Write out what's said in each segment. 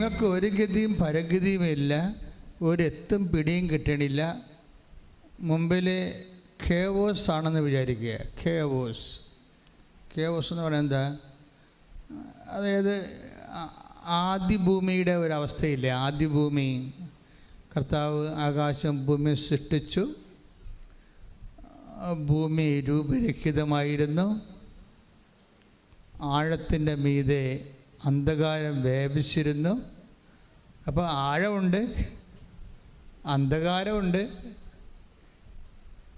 നിങ്ങൾക്ക് ഒരു ഗതിയും പരഗതിയുമില്ല, ഒരെത്തും പിടിയും കിട്ടണില്ല. മുമ്പിൽ ഖേവോസ് ആണെന്ന് വിചാരിക്കുക. ഖേവോസ് എന്ന് പറയുന്നത് എന്താ? അതായത് ആദിഭൂമിയുടെ ഒരവസ്ഥയില്ലേ? ആദിഭൂമി, കർത്താവ് ആകാശം ഭൂമി സൃഷ്ടിച്ചു. ഭൂമി രൂപരഹിതമായിരുന്നു. ആഴത്തിൻ്റെ മീതെ അന്ധകാരം വ്യാപിച്ചിരുന്നു. അപ്പോൾ ആഴമുണ്ട്, അന്ധകാരമുണ്ട്,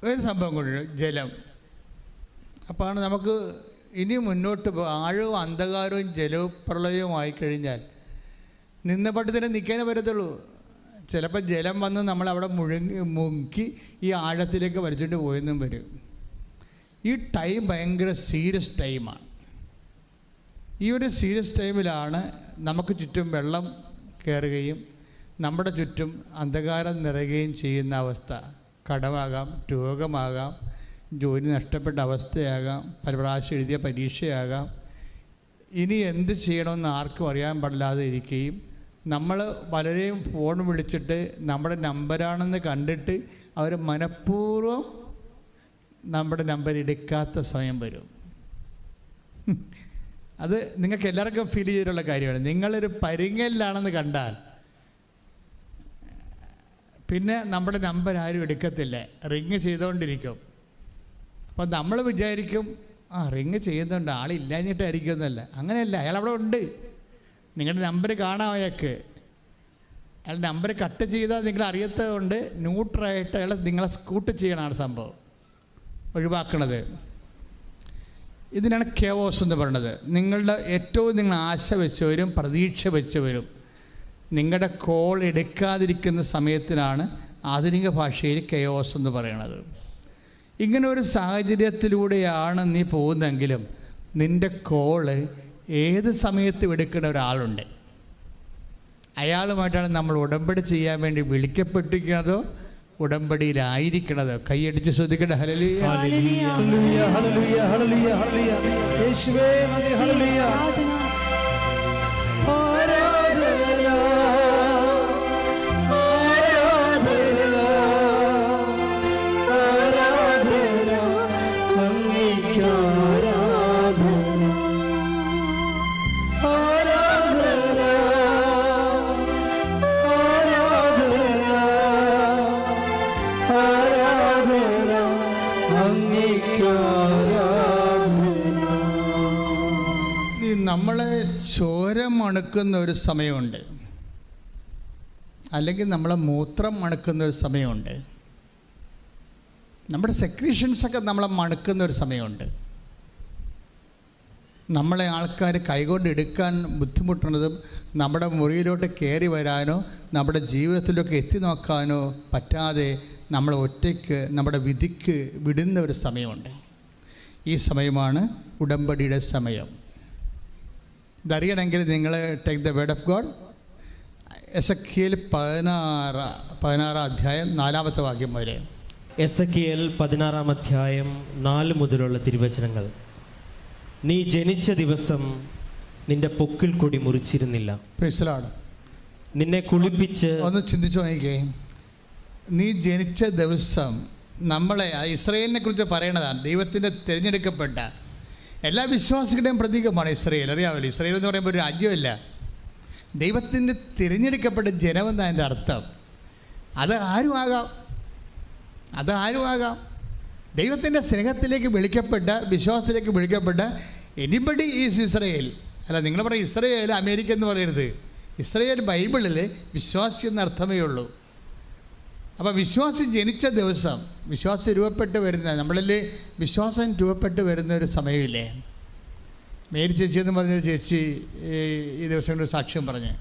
ഒരു സംഭവം കൊണ്ട് ജലം. അപ്പോഴാണ് നമുക്ക് ഇനി മുന്നോട്ട് ആഴവും അന്ധകാരവും ജലവും പ്രളയവും ആയിക്കഴിഞ്ഞാൽ നിന്ന പട്ടത്തിന് നിൽക്കാനേ പറ്റത്തുള്ളൂ. ചിലപ്പോൾ ജലം വന്ന് നമ്മളവിടെ മുക്കി ഈ ആഴത്തിലേക്ക് വലിച്ചുകൊണ്ട് പോയെന്നും വരും. ഈ ടൈം ഭയങ്കര സീരിയസ് ടൈമാണ്. ഈ ഒരു സീരിയസ് ടൈമിലാണ് നമുക്ക് ചുറ്റും വെള്ളം കയറുകയും നമ്മുടെ ചുറ്റും അന്ധകാരം നിറയുകയും ചെയ്യുന്ന അവസ്ഥ. കടമാകാം, രോഗമാകാം, ജോലി നഷ്ടപ്പെട്ട അവസ്ഥയാകാം, പല പ്രാവശ്യം എഴുതിയ പരീക്ഷയാകാം. ഇനി എന്ത് ചെയ്യണമെന്ന് ആർക്കും അറിയാൻ പാടില്ലാതെ ഇരിക്കുകയും നമ്മൾ പലരെയും ഫോൺ വിളിച്ചിട്ട് നമ്മുടെ നമ്പരാണെന്ന് കണ്ടിട്ട് അവർ മനഃപൂർവ്വം നമ്മുടെ നമ്പർ എടുക്കാത്ത സമയം വരും. അത് നിങ്ങൾക്ക് എല്ലാവർക്കും ഫീൽ ചെയ്തിട്ടുള്ള കാര്യമാണ്. നിങ്ങളൊരു പരിങ്ങലിലാണെന്ന് കണ്ടാൽ പിന്നെ നമ്മുടെ നമ്പർ ആരും എടുക്കത്തില്ല, റിങ് ചെയ്തുകൊണ്ടിരിക്കും. അപ്പം നമ്മൾ വിചാരിക്കും റിങ് ചെയ്യുന്നുണ്ട്, ആളില്ലാഞ്ഞിട്ടായിരിക്കും എന്നല്ല. അങ്ങനെയല്ല, അയാളവിടെ ഉണ്ട്. നിങ്ങളുടെ നമ്പർ കാണാം അയാൾക്ക്. അയാൾ നമ്പർ കട്ട് ചെയ്താൽ നിങ്ങൾ അറിയാത്തതുകൊണ്ട് ന്യൂട്രായിട്ട് അയാൾ നിങ്ങളെ സ്കൂട്ട് ചെയ്യണമാണ് സംഭവം, ഒഴിവാക്കണത്. ഇതിനാണ് കേവോസ് എന്ന് പറയുന്നത്. നിങ്ങളുടെ ഏറ്റവും നിങ്ങൾ ആശ വെച്ചവരും പ്രതീക്ഷ വെച്ചവരും നിങ്ങളുടെ കോൾ എടുക്കാതിരിക്കുന്ന സമയത്തിനാണ് ആധുനിക ഭാഷയിൽ കേവോസ് എന്ന് പറയുന്നത്. ഇങ്ങനെ ഒരു സാഹചര്യത്തിലൂടെയാണ് നീ പോകുന്നതെങ്കിലും നിൻ്റെ കോള് ഏത് സമയത്തും എടുക്കുന്ന ഒരാളുണ്ട്. അയാളുമായിട്ടാണ് നമ്മൾ ഉടമ്പടി ചെയ്യാൻ വേണ്ടി വിളിക്കപ്പെട്ടിരിക്കുന്നതോ ഉടമ്പടിയിലായിരിക്കണത്. കൈയടിച്ച് ശ്രദ്ധിക്കട്ടെ. ഹല്ലേലൂയ, ഹല്ലേലൂയ, ഹല്ലേലൂയ, ഹല്ലേലൂയ, ഹല്ലേലൂയ. യേശുവേ നന്ദി. ഹല്ലേലൂയ. ആരാധന, ആരാധന, ആരാധന, അങ്ങേയ്ക്ക് ആരാധന, ആരാധന, ആരാധന, അങ്ങേയ്ക്ക് ആരാധന. നമ്മളെ ചോര മണക്കുന്ന ഒരു സമയമുണ്ട്, അല്ലെങ്കിൽ നമ്മളെ മൂത്രം മണക്കുന്ന ഒരു സമയമുണ്ട്, നമ്മുടെ സെക്രീഷൻസൊക്കെ നമ്മളെ മണക്കുന്ന ഒരു സമയമുണ്ട്. നമ്മളെ ആൾക്കാർ കൈകൊണ്ട് എടുക്കാൻ ബുദ്ധിമുട്ടുന്നതും നമ്മുടെ മുറിയിലോട്ട് കയറി വരാനോ നമ്മുടെ ജീവിതത്തിലൊക്കെ എത്തി നോക്കാനോ പറ്റാതെ നമ്മൾ ഒറ്റയ്ക്ക് നമ്മുടെ വിധിക്ക് വിടുന്ന ഒരു സമയമുണ്ട്. ഈ സമയമാണ് ഉടമ്പടിയുടെ സമയം. ഇതറിയണമെങ്കിൽ നിങ്ങൾ take the word of God. Ezekiel 16 അധ്യായം 4-ാമത്തെ വാക്യം വരെ. എസെക്കിയേൽ 16 അധ്യായം 4 മുതലുള്ള തിരുവചനങ്ങൾ. നീ ജനിച്ച ദിവസം നിന്റെ പൊക്കിൾ കൊടി മുറിച്ചിരുന്നില്ല. Praise the Lord. നിന്നെ കുളിപ്പിച്ച് ഒന്ന് ചിന്തിച്ചു നോക്കിക്കേ. നീ ജനിച്ച ദിവസം, നമ്മളെ ഇസ്രായേലിനെ കുറിച്ച് പറയണതാണ്. ദൈവത്തിൻ്റെ തിരഞ്ഞെടുക്കപ്പെട്ട എല്ലാ വിശ്വാസികളുടെയും പ്രതീകമാണ് ഇസ്രായേൽ. അറിയാമല്ലോ, ഇസ്രായേൽ എന്ന് പറയുമ്പോൾ ഒരു രാജ്യമല്ല, ദൈവത്തിൻ്റെ തിരഞ്ഞെടുക്കപ്പെട്ട ജനമെന്നാണ് അതിൻ്റെ അർത്ഥം. അത് ആരും ആകാം. ദൈവത്തിൻ്റെ സ്നേഹത്തിലേക്ക് വിളിക്കപ്പെട്ട, വിശ്വാസത്തിലേക്ക് വിളിക്കപ്പെട്ട എനിബഡി ഈസ് ഇസ്രായേൽ. അല്ല, നിങ്ങൾ പറയും ഇസ്രായേൽ അമേരിക്ക എന്ന് പറയരുത്. ഇസ്രായേൽ ബൈബിളിൽ വിശ്വാസി എന്ന അർത്ഥമേ ഉള്ളൂ. അപ്പോൾ വിശ്വാസി ജനിച്ച ദിവസം, വിശ്വാസം രൂപപ്പെട്ട് വരുന്ന, നമ്മളിൽ വിശ്വാസം രൂപപ്പെട്ട് വരുന്ന ഒരു സമയമില്ലേ? മേരി ചേച്ചി എന്ന് പറഞ്ഞൊരു ചേച്ചി ഈ ദിവസങ്ങളിൽ സാക്ഷ്യം പറഞ്ഞ്,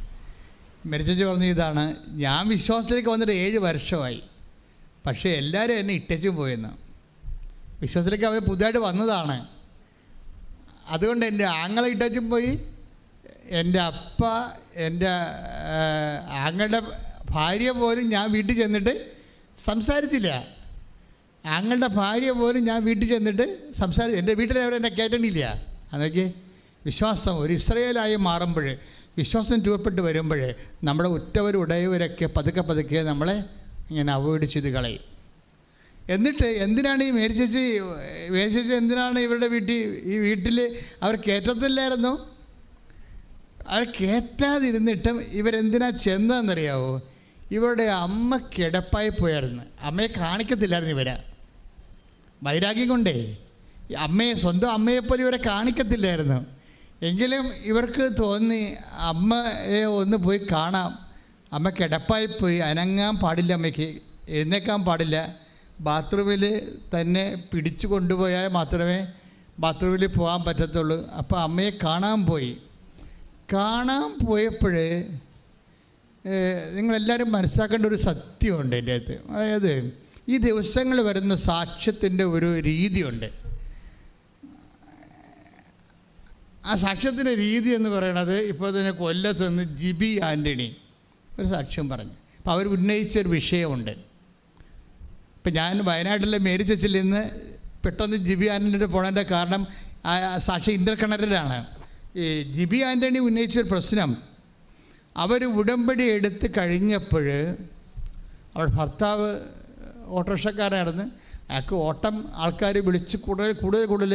മേരി ചേച്ചി പറഞ്ഞ ഇതാണ്: ഞാൻ വിശ്വാസത്തിലേക്ക് വന്നിട്ട് 7 വർഷമായി, പക്ഷേ എല്ലാവരും എന്നെ ഇട്ടേച്ചും പോയെന്ന്. വിശ്വാസത്തിലേക്ക് അവർ പുതുതായിട്ട് വന്നതാണ്. അതുകൊണ്ട് എൻ്റെ ആങ്ങളെ ഇട്ടേച്ചും പോയി, എൻ്റെ അപ്പ, എൻ്റെ ആങ്ങളുടെ ഭാര്യ പോലും ഞാൻ വീട്ടിൽ ചെന്നിട്ട് സംസാരിച്ചില്ല. ആങ്ങളുടെ ഭാര്യ പോലും ഞാൻ വീട്ടിൽ ചെന്നിട്ട് എൻ്റെ വീട്ടിലവരെന്നെ കയറ്റണില്ല. അതൊക്കെ വിശ്വാസം ഒരു ഇസ്രായേലായി മാറുമ്പോൾ വിശ്വാസം രൂപപ്പെട്ട് വരുമ്പോഴേ നമ്മുടെ ഉറ്റവരുടയവരൊക്കെ പതുക്കെ പതുക്കെ നമ്മളെ ഇങ്ങനെ അവോയ്ഡ് ചെയ്ത് കളയും. എന്നിട്ട് എന്തിനാണ് ഈ മേരി ചേച്ചി എന്തിനാണ് ഇവരുടെ വീട്ടിൽ അവർ കയറ്റത്തില്ലായിരുന്നു? അവർ കയറ്റാതിരുന്നിട്ടും ഇവരെന്തിനാ ചെന്നതെന്നറിയാവോ? ഇവരുടെ അമ്മ കിടപ്പായി പോയായിരുന്നു. അമ്മയെ കാണിക്കത്തില്ലായിരുന്നു ഇവരെ. വൈരാഗ്യം കൊണ്ടേ സ്വന്തം അമ്മയെപ്പോലെ ഇവരെ കാണിക്കത്തില്ലായിരുന്നു. എങ്കിലും ഇവർക്ക് തോന്നി അമ്മയെ ഒന്ന് പോയി കാണാം. അമ്മ കിടപ്പായിപ്പോയി, അനങ്ങാൻ പാടില്ല, അമ്മയ്ക്ക് എഴുന്നേക്കാൻ പാടില്ല. ബാത്റൂമിൽ തന്നെ പിടിച്ചു കൊണ്ടുപോയാൽ മാത്രമേ ബാത്റൂമിൽ പോകാൻ പറ്റത്തുള്ളൂ. അപ്പോൾ അമ്മയെ കാണാൻ പോയപ്പോൾ നിങ്ങളെല്ലാവരും മനസ്സിലാക്കേണ്ട ഒരു സത്യമുണ്ട് എൻ്റെ അകത്ത്. അതായത് ഈ ദിവസങ്ങൾ വരുന്ന സാക്ഷ്യത്തിൻ്റെ ഒരു രീതിയുണ്ട്. ആ സാക്ഷ്യത്തിൻ്റെ രീതി എന്ന് പറയുന്നത്, ഇപ്പോൾ തന്നെ കൊല്ലത്ത് നിന്ന് ജിബി ആൻ്റണി ഒരു സാക്ഷ്യം പറഞ്ഞു. അപ്പോൾ അവർ ഉന്നയിച്ചൊരു വിഷയമുണ്ട്. ഇപ്പം ഞാൻ വയനാട്ടിലെ മേരി ചർച്ചിൽ നിന്ന് പെട്ടെന്ന് ജിബി ആൻ്റണിയുടെ പോണതിൻ്റെ കാരണം ആ സാക്ഷി ഇൻ്റർ കണക്റ്റഡാണ്. ഈ ജിബി ആൻ്റണി ഉന്നയിച്ചൊരു പ്രശ്നം, അവർ ഉടമ്പടി എടുത്ത് കഴിഞ്ഞപ്പോൾ അവരുടെ ഭർത്താവ് ഓട്ടോറിക്ഷക്കാരായിരുന്നു. അയാൾക്ക് ഓട്ടം ആൾക്കാർ വിളിച്ച് കൂടുതൽ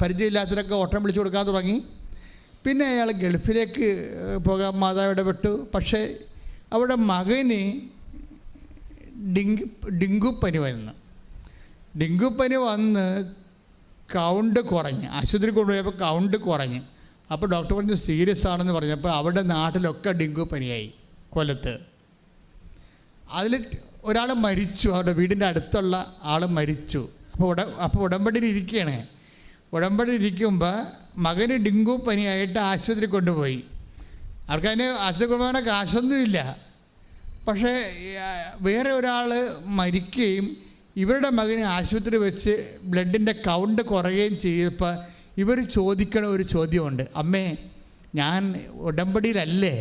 പരിചയമില്ലാത്തവരൊക്കെ ഓട്ടം വിളിച്ചു കൊടുക്കാൻ തുടങ്ങി. പിന്നെ അയാൾ ഗൾഫിലേക്ക് പോകാൻ മാതാവ് ഇടപെട്ടു. പക്ഷേ അവിടെ മകന് ഡെങ്കുപ്പനി വന്ന് കൗണ്ട് കുറഞ്ഞ് ആശുപത്രി കൊണ്ടുപോയപ്പോൾ കൗണ്ട് കുറഞ്ഞ്. അപ്പോൾ ഡോക്ടർ പറഞ്ഞു സീരിയസ് ആണെന്ന് പറഞ്ഞപ്പോൾ അവിടെ നാട്ടിലൊക്കെ ഡെങ്കുപ്പനിയായി. കൊല്ലത്ത് അതിൽ ഒരാൾ മരിച്ചു, അവരുടെ വീടിൻ്റെ അടുത്തുള്ള ആൾ മരിച്ചു. അപ്പോൾ ഉടമ്പടിയിൽ ഇരിക്കുമ്പോൾ മകന് ഡെങ്കു പനിയായിട്ട് ആശുപത്രി കൊണ്ടുപോയി. അവർക്കതിന് ആശുപത്രി കൊണ്ടുപോകാൻ കാശൊന്നുമില്ല. പക്ഷേ വേറെ ഒരാൾ മരിക്കുകയും ഇവരുടെ മകന് ആശുപത്രി വെച്ച് ബ്ലഡിൻ്റെ കൗണ്ട് കുറയുകയും ചെയ്തപ്പോൾ ഇവർ ചോദിക്കണ ഒരു ചോദ്യമുണ്ട്, അമ്മേ ഞാൻ ഉടമ്പടിയിലല്ലേ?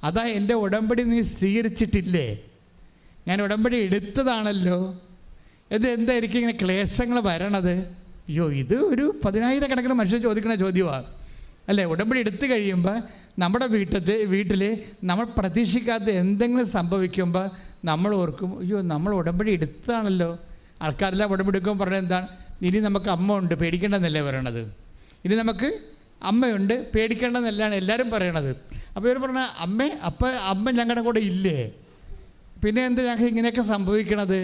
അതാ എൻ്റെ ഉടമ്പടി നീ സ്വീകരിച്ചിട്ടില്ലേ? ഞാൻ ഉടമ്പടി എടുത്തതാണല്ലോ. എന്തായിരിക്കും ഇങ്ങനെ ക്ലേശങ്ങൾ വരണത്? അയ്യോ, ഇത് ഒരു 10,000 മനുഷ്യർ ചോദിക്കുന്ന ചോദ്യമാണ് അല്ലേ? ഉടമ്പടി എടുത്തു കഴിയുമ്പോൾ നമ്മുടെ വീട്ടിൽ നമ്മൾ പ്രതീക്ഷിക്കാത്ത എന്തെങ്കിലും സംഭവിക്കുമ്പോൾ നമ്മൾ ഓർക്കും, അയ്യോ നമ്മൾ ഉടമ്പടി എടുത്തതാണല്ലോ. ആൾക്കാരെല്ലാം ഉടമ്പടി എടുക്കുമ്പോൾ പറഞ്ഞത് എന്താണ്? ഇനി നമുക്ക് അമ്മ ഉണ്ട്, പേടിക്കേണ്ടെന്നല്ലേ പറയണത്. ഇനി നമുക്ക് അമ്മയുണ്ട്, പേടിക്കേണ്ടെന്നല്ലാണ് എല്ലാവരും പറയണത്. അപ്പോൾ ഇവർ പറഞ്ഞ അമ്മ ഞങ്ങളുടെ കൂടെ ഇല്ലേ? പിന്നെ എന്താ ഞങ്ങൾക്ക് ഇങ്ങനെയൊക്കെ സംഭവിക്കണത്?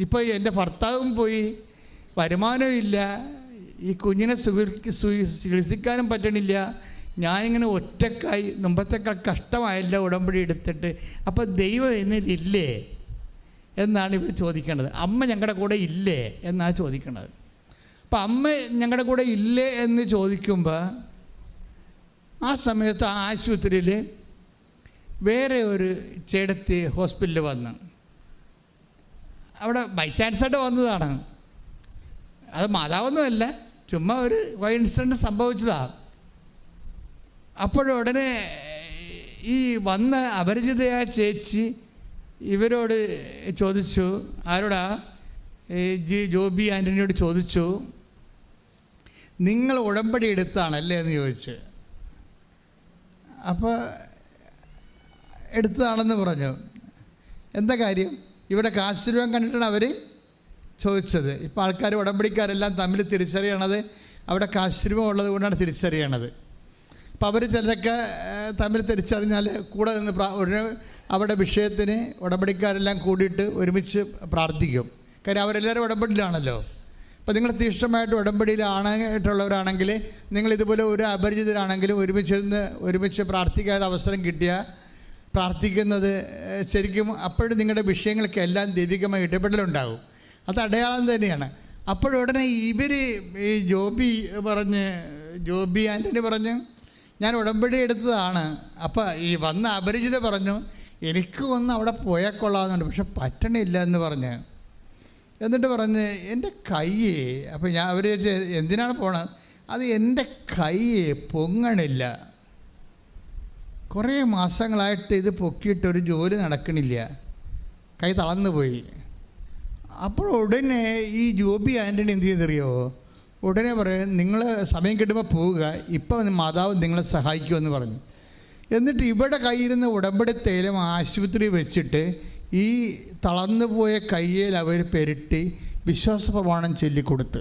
ഇപ്പോൾ എൻ്റെ ഭർത്താവും പോയി, വരുമാനവും ഇല്ല, ഈ കുഞ്ഞിനെ ചികിത്സിക്കാനും പറ്റണില്ല, ഞാനിങ്ങനെ ഒറ്റക്കായി, മുമ്പത്തേക്കാൾ കഷ്ടമായല്ല ഉടമ്പടി എടുത്തിട്ട്. അപ്പോൾ ദൈവം എന്നിലില്ലേ എന്നാണ് ഇവർ ചോദിക്കേണ്ടത്. അമ്മ ഞങ്ങളുടെ കൂടെ ഇല്ലേ എന്നാണ് ചോദിക്കേണ്ടത്. അപ്പം അമ്മ ഞങ്ങളുടെ കൂടെ ഇല്ലേ എന്ന് ചോദിക്കുമ്പോൾ ആ സമയത്ത് ആ ആശുപത്രിയിൽ വേറെ ഒരു ചേടത്തി ഹോസ്പിറ്റലിൽ വന്ന്, അവിടെ ബൈ ചാൻസായിട്ട് വന്നതാണ്, അത് മാതാവൊന്നുമല്ല, ചുമ്മാ ഒരു കോയിൻസിഡൻസ് സംഭവിച്ചതാണ്. അപ്പോഴുടനെ ഈ വന്ന അപരിചിതയായ ചേച്ചി ഇവരോട് ചോദിച്ചു, ആരോടാ? ജോബി ആൻ്റണിയോട് ചോദിച്ചു, നിങ്ങൾ ഉടമ്പടി എടുത്താണല്ലേ എന്ന് ചോദിച്ചു. അപ്പോൾ എടുത്തതാണെന്ന് പറഞ്ഞു. എന്താ കാര്യം? ഇവിടെ കാശ് രൂപം കണ്ടിട്ടാണ് അവർ ചോദിച്ചത്. ഇപ്പോൾ ആൾക്കാർ ഉടമ്പടിക്കാരെല്ലാം തമ്മിൽ തിരിച്ചറിയണത് അവിടെ കാശ് രൂപം ഉള്ളത് കൊണ്ടാണ് തിരിച്ചറിയണത്. അപ്പോൾ അവർ ചിലരൊക്കെ തമ്മിൽ തിരിച്ചറിഞ്ഞാൽ കൂടെ നിന്ന് അവരുടെ വിഷയത്തിന് ഉടമ്പടിക്കാരെല്ലാം കൂടിയിട്ട് ഒരുമിച്ച് പ്രാർത്ഥിക്കും. കാര്യം അവരെല്ലാവരും ഉടമ്പടിയിലാണല്ലോ. അപ്പോൾ നിങ്ങൾ തീഷ്ണമായിട്ട് ഉടമ്പടിയിലായിട്ടുള്ളവരാണെങ്കിൽ, നിങ്ങളിതുപോലെ ഒരു അപരിചിതരാണെങ്കിലും ഒരുമിച്ച് പ്രാർത്ഥിക്കാൻ അവസരം കിട്ടിയാൽ പ്രാർത്ഥിക്കുന്നത് ശരിക്കും അപ്പോഴും നിങ്ങളുടെ വിഷയങ്ങൾക്ക് എല്ലാം ദൈവികമായ ഇടപെടലുണ്ടാകും. അത് അടയാളം തന്നെയാണ്. അപ്പോഴുടനെ ഇവർ ഈ ജോബി ആൻ്റണി പറഞ്ഞു, ഞാൻ ഉടമ്പടി എടുത്തതാണ്. അപ്പോൾ ഈ വന്ന അപരിചിത പറഞ്ഞു, എനിക്ക് ഒന്ന് അവിടെ പോയാൽ കൊള്ളാമെന്നുണ്ട്, പക്ഷെ പറ്റണില്ല എന്ന് പറഞ്ഞ്. എന്നിട്ട് പറഞ്ഞ് എൻ്റെ കൈ, അപ്പോൾ അവർ എന്തിനാണ് പോണത്? അത് എൻ്റെ കൈ പൊങ്ങണില്ല, കുറേ മാസങ്ങളായിട്ട് ഇത് പൊക്കിയിട്ടൊരു ജോലി നടക്കണില്ല, കൈ തളർന്നു പോയി. അപ്പോൾ ഉടനെ ഈ ജോബി ആൻ്റണി എന്ത് ചെയ്തെറിയോ? ഉടനെ പറയും, നിങ്ങൾ സമയം കിട്ടുമ്പോൾ പോവുക, ഇപ്പം മാതാവ് നിങ്ങളെ സഹായിക്കുമെന്ന് പറഞ്ഞു. എന്നിട്ട് ഇവിടെ കയ്യിരുന്ന ഉടമ്പടി തൈലം ആശുപത്രി വെച്ചിട്ട് ഈ തളർന്നു പോയ കയ്യിൽ അവർ പെരട്ടി വിശ്വാസ പ്രമാണം ചൊല്ലിക്കൊടുത്ത്.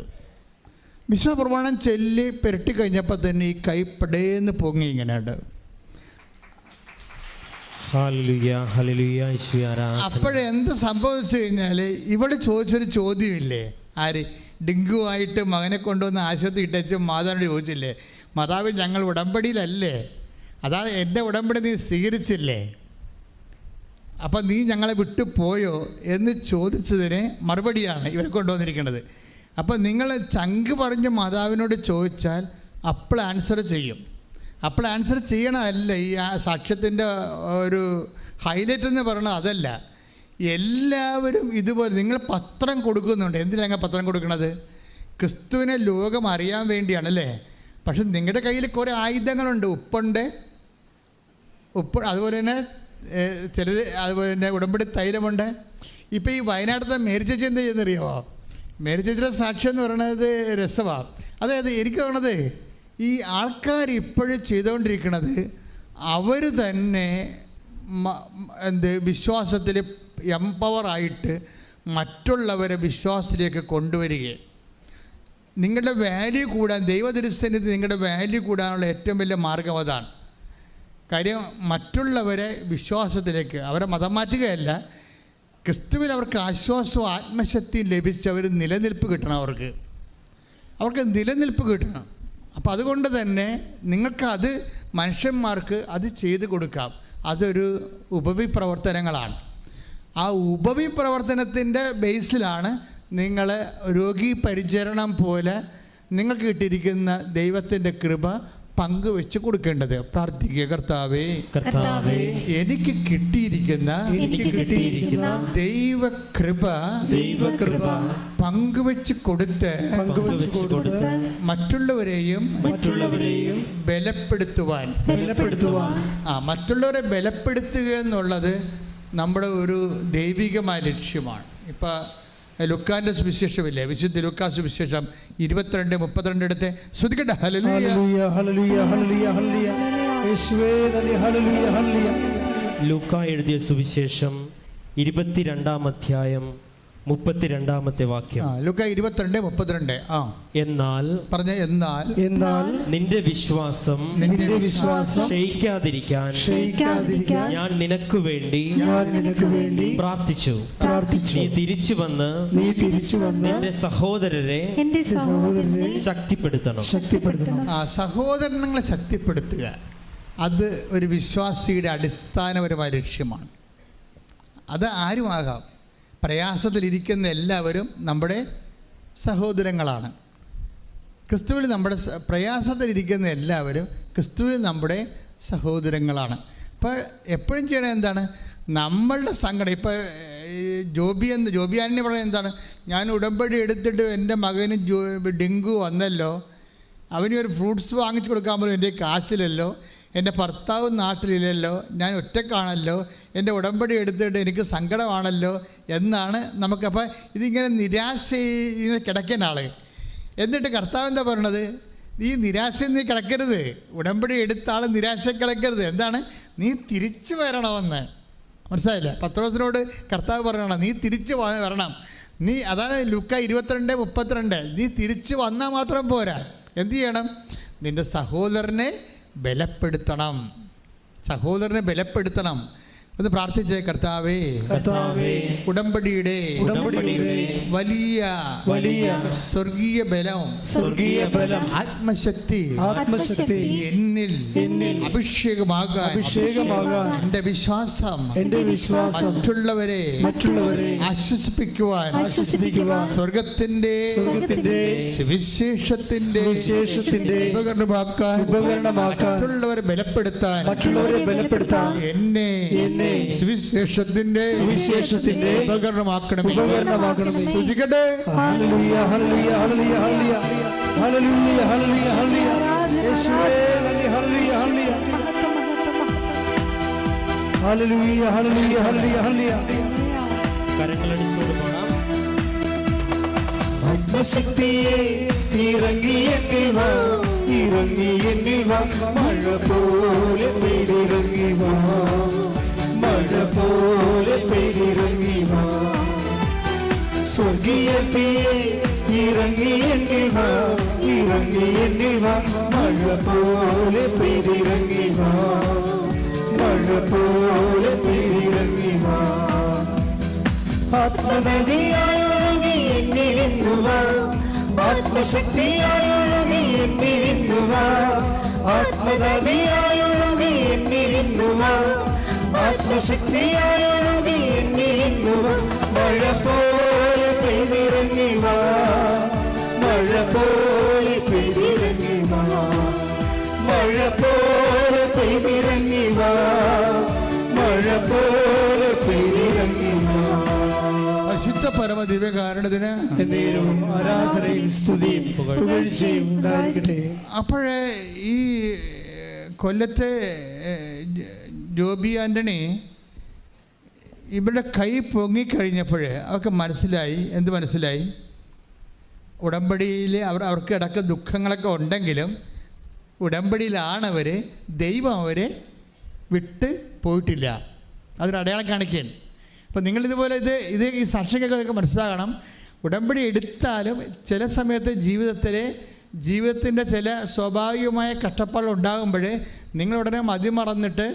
വിശ്വാസ പ്രമാണം ചൊല്ലി പെരട്ടി കഴിഞ്ഞപ്പോൾ തന്നെ ഈ കൈ പടേന്ന് പൊങ്ങി ഇങ്ങനെയുണ്ട്. അപ്പോഴെന്ത് സംഭവിച്ചു കഴിഞ്ഞാൽ ഇവിടെ ചോദിച്ചൊരു ചോദ്യമില്ലേ, ആര് ഡെങ്കുവായിട്ട് മകനെ കൊണ്ടുവന്ന് ആശുപത്രി ഇട്ടച്ച് മാതാവിനോട് ചോദിച്ചില്ലേ, മാതാവ് ഞങ്ങൾ ഉടമ്പടിയിലല്ലേ, അതാണ് എൻ്റെ ഉടമ്പടി നീ സ്വീകരിച്ചില്ലേ, അപ്പം നീ ഞങ്ങളെ വിട്ടു പോയോ എന്ന് ചോദിച്ചതിന് മറുപടിയാണ് ഇവരെ കൊണ്ടുവന്നിരിക്കുന്നത്. അപ്പം നിങ്ങൾ ചങ്ക് പറഞ്ഞ് മാതാവിനോട് ചോദിച്ചാൽ അപ്പോൾ ആൻസർ ചെയ്യും. അപ്പോൾ ആൻസർ ചെയ്യണമല്ല ഈ സാക്ഷ്യത്തിൻ്റെ ഒരു ഹൈലൈറ്റ് എന്ന് പറയുന്നത് അതല്ല. എല്ലാവരും ഇതുപോലെ നിങ്ങൾ പത്രം കൊടുക്കുന്നുണ്ട്. എന്തിനാണ് ഞങ്ങൾ പത്രം കൊടുക്കുന്നത്? ക്രിസ്തുവിനെ ലോകം അറിയാൻ വേണ്ടിയാണല്ലേ. പക്ഷെ നിങ്ങളുടെ കയ്യിൽ കുറേ ആയുധങ്ങളുണ്ട്. ഉപ്പുണ്ട്, അതുപോലെ തന്നെ ചിലത്, അതുപോലെ തന്നെ ഉടമ്പടി തൈലമുണ്ട്. ഇപ്പോൾ ഈ വയനാട്ടിലത്തെ മേരി ചേച്ചി എന്താ ചെയ്യുന്നറിയാമോ? മേരി ചേച്ചിയുടെ സാക്ഷ്യം എന്ന് പറയുന്നത് രസമാണ്. അതായത് എനിക്ക് തോന്നുന്നത് ഈ ആൾക്കാർ ഇപ്പോഴും ചെയ്തുകൊണ്ടിരിക്കുന്നത് അവർ തന്നെ വിശ്വാസത്തിൽ എംപവറായിട്ട് മറ്റുള്ളവരെ വിശ്വാസത്തിലേക്ക് കൊണ്ടുവരികയും നിങ്ങളുടെ വാല്യൂ കൂടാൻ, ദൈവദൃശ്യത്തിൽ നിങ്ങളുടെ വാല്യൂ കൂടാനുള്ള ഏറ്റവും വലിയ മാർഗം അതാണ്. കാര്യം മറ്റുള്ളവരെ വിശ്വാസത്തിലേക്ക്, അവരെ മതം മാറ്റുകയല്ല, ക്രിസ്തുവിൽ അവർക്ക് ആശ്വാസവും ആത്മശക്തിയും ലഭിച്ച് അവർ നിലനിൽപ്പ് കിട്ടണം. അവർക്ക് നിലനിൽപ്പ് കിട്ടണം. അപ്പോൾ അതുകൊണ്ട് തന്നെ നിങ്ങൾക്കത് മനുഷ്യന്മാർക്ക് അത് ചെയ്തു കൊടുക്കാം. അതൊരു ഉപവിപ്രവർത്തനങ്ങളാണ്. ആ ഉപവിപ്രവർത്തനത്തിൻ്റെ ബേസിലാണ് നിങ്ങൾ രോഗി പരിചരണം പോലെ നിങ്ങൾക്ക് കിട്ടിയിരിക്കുന്ന ദൈവത്തിൻ്റെ കൃപ പങ്കുവെച്ച് കൊടുക്കേണ്ടത്. പ്രാർത്ഥിക്കുക, കർത്താവേ, എനിക്ക് കിട്ടിയിരിക്കുന്ന ദൈവകൃപ പങ്കുവെച്ച് കൊടുത്ത് മറ്റുള്ളവരെയും ബലപ്പെടുത്തുവാൻ. മറ്റുള്ളവരെ ബലപ്പെടുത്തുക എന്നുള്ളത് നമ്മുടെ ഒരു ദൈവികമായ ലക്ഷ്യമാണ്. ഇപ്പം ലുക്കാൻ്റെ സുവിശേഷമില്ലേ, വിശുദ്ധ ലൂക്കാ സുവിശേഷം 22:32 എടുത്ത് ശ്രദ്ധിക്കട്ടെ. ലൂക്കാ എഴുതിയ സുവിശേഷം 22-ാം അധ്യായം 32-ാമത്തെ വാക്യം. ലൂക്കാ 22:32. എന്നാൽ നിന്റെ വിശ്വാസം ക്ഷയിക്കാതിരിക്കാൻ ഞാൻ നിനക്ക് വേണ്ടി പ്രാർത്ഥിച്ചു. നീ തിരിച്ചു വന്ന് നിന്റെ സഹോദരരെ ശക്തിപ്പെടുത്തണം. സഹോദരങ്ങളെ ശക്തിപ്പെടുത്തുക, അത് ഒരു വിശ്വാസിയുടെ അടിസ്ഥാനപരമായ ലക്ഷ്യമാണ്. അത് ആരുമാകാം. പ്രയാസത്തിലിരിക്കുന്ന എല്ലാവരും നമ്മുടെ സഹോദരങ്ങളാണ്. ക്രിസ്തുവിൽ നമ്മുടെ പ്രയാസത്തിലിരിക്കുന്ന എല്ലാവരും ക്രിസ്തുവിൽ നമ്മുടെ സഹോദരങ്ങളാണ്. അപ്പോൾ എപ്പോഴും ചെയ്യണത് എന്താണ്? നമ്മളുടെ സങ്കടം. ഇപ്പോൾ ജോബിയാനെ പറയുന്നത് എന്താണ്? ഞാൻ ഉടമ്പടി എടുത്തിട്ട് എൻ്റെ മകന് ഡെങ്കു വന്നല്ലോ, അവന് ഒരു ഫ്രൂട്ട്സ് വാങ്ങിച്ചു കൊടുക്കാൻ പോലും എൻ്റെ കാശിലല്ലോ, എൻ്റെ ഭർത്താവ് നാട്ടിലില്ലല്ലോ, ഞാൻ ഒറ്റക്കാണല്ലോ, എൻ്റെ ഉടമ്പടി എടുത്തിട്ട് എനിക്ക് സങ്കടമാണല്ലോ എന്നാണ് നമുക്കപ്പോൾ ഇതിങ്ങനെ നിരാശ ഇങ്ങനെ കിടക്കുന്ന ആൾ. എന്നിട്ട് കർത്താവ് എന്താ പറയണത്? നീ നിരാശയിൽ നീ കിടക്കരുത്, ഉടമ്പടി എടുത്ത ആൾ നിരാശ കിടക്കരുത്. എന്താണ്? നീ തിരിച്ചു വരണമെന്ന്. മനസ്സിലായില്ല? പത്രോസിനോട് കർത്താവ് പറയണം, നീ തിരിച്ചു വരണം. അതാണ് ലൂക്കാ 22:32. നീ തിരിച്ചു വന്നാൽ മാത്രം പോരാ, എന്തു ചെയ്യണം? നിൻ്റെ സഹോദരനെ ബലപ്പെടുത്തണം. ഒന്ന് പ്രാർത്ഥിച്ചേ. കർത്താവേ, ഉടമ്പടിയുടെ വലിയ സ്വർഗീയ ബലം ആത്മശക്തി എന്നിൽ അഭിഷേകമാകാൻ എൻ്റെ വിശ്വാസം മറ്റുള്ളവരെ ആശ്വസിപ്പിക്കുവാൻ സ്വർഗത്തിന്റെ സുവിശേഷത്തിന്റെ ഉപകരണമാക്കാൻ മറ്റുള്ളവരെ ബലപ്പെടുത്താൻ എന്നെ സുവിശേഷത്തിന്റെ ഉപകരണമാക്കണമേ. സ്തുതിക്കട്ടെ. ഹല്ലേലൂയ, ഹല്ലേലൂയ, ഹല്ലേലൂയ, ഹല്ലേലൂയ, ഹല്ലേലൂയ, ഹല്ലേലൂയ, ഹല്ലേലൂയ. യേശുവേ നന്ദി. ഹല്ലേലൂയ, ഹല്ലേലൂയ, ഹല്ലേലൂയ, ഹല്ലേലൂയ, ഹല്ലേലൂയ, ഹല്ലേലൂയ. കരങ്ങളടിച്ചുകൊണ്ട് പോകാം. ആത്മശക്തിയെ ഇറങ്ങി എന്നിൽ വാ, ഇറങ്ങി എന്നിൽ വാ, മഴ പോലെ പെയ്തിറങ്ങി വാ, മഴ പോലെ പെയ്തിറങ്ങി വാ. സ്വർഗീയത്തിയെ ഇറങ്ങി എന്നിൽ വാ, ഇറങ്ങി എന്നിൽ വാ, മഴ പോലെ പെയ്തിറങ്ങി വാ, മഴ പോലെ പെയ്തിറങ്ങി വാ. ആത്മനദിയായൊഴുകി എന്നിരുന്നു വാ, ആത്മശക്തിയായൊഴുകി എന്നിരുന്നു വാ, ആത്മനദിയായൊഴുകി എന്നിരുന്നു വാ, ആത്മശക്തിയായൊഴുകി എന്നിരുന്നു വാ. മഴ പോലെ പെയ്തിറങ്ങി വാ, മഴ പോലെ പെയ്തിറങ്ങി വാ, മഴ പോലെ പെയ്തിറങ്ങി വാ, മഴ പോലെ പെയ്തിറങ്ങി വാ. പരിശുദ്ധ പരമ ദിവ്യകാരുണ്യത്തിന് എന്നേരവും ആരാധനയും സ്തുതിയും പുകഴ്ചയും ഉണ്ടായിരിക്കട്ടെ. അപ്പോഴേ ഈ കൊല്ലത്തെ ജോബി ആൻ്റണി ഇവരുടെ കൈ പൊങ്ങിക്കഴിഞ്ഞപ്പോൾ അവർക്ക് മനസ്സിലായി. എന്ത് മനസ്സിലായി? ഉടമ്പടിയിൽ അവർക്ക് ഇടയ്ക്ക് ദുഃഖങ്ങളൊക്കെ ഉണ്ടെങ്കിലും ഉടമ്പടിയിലാണവർ, ദൈവം അവരെ വിട്ട് പോയിട്ടില്ല. അതൊരു അടയാളം കാണിക്കുകയാണ്. അപ്പോൾ നിങ്ങളിതുപോലെ ഇത് ഈ സാക്ഷികൾക്കൊക്കെ മനസ്സിലാകണം. ഉടമ്പടി എടുത്താലും ചില സമയത്ത് ജീവിതത്തിൻ്റെ ചില സ്വാഭാവികമായ കഷ്ടപ്പാടുകൾ ഉണ്ടാകുമ്പോൾ നിങ്ങൾ ഉടനെ മതിമറന്നിട്ട്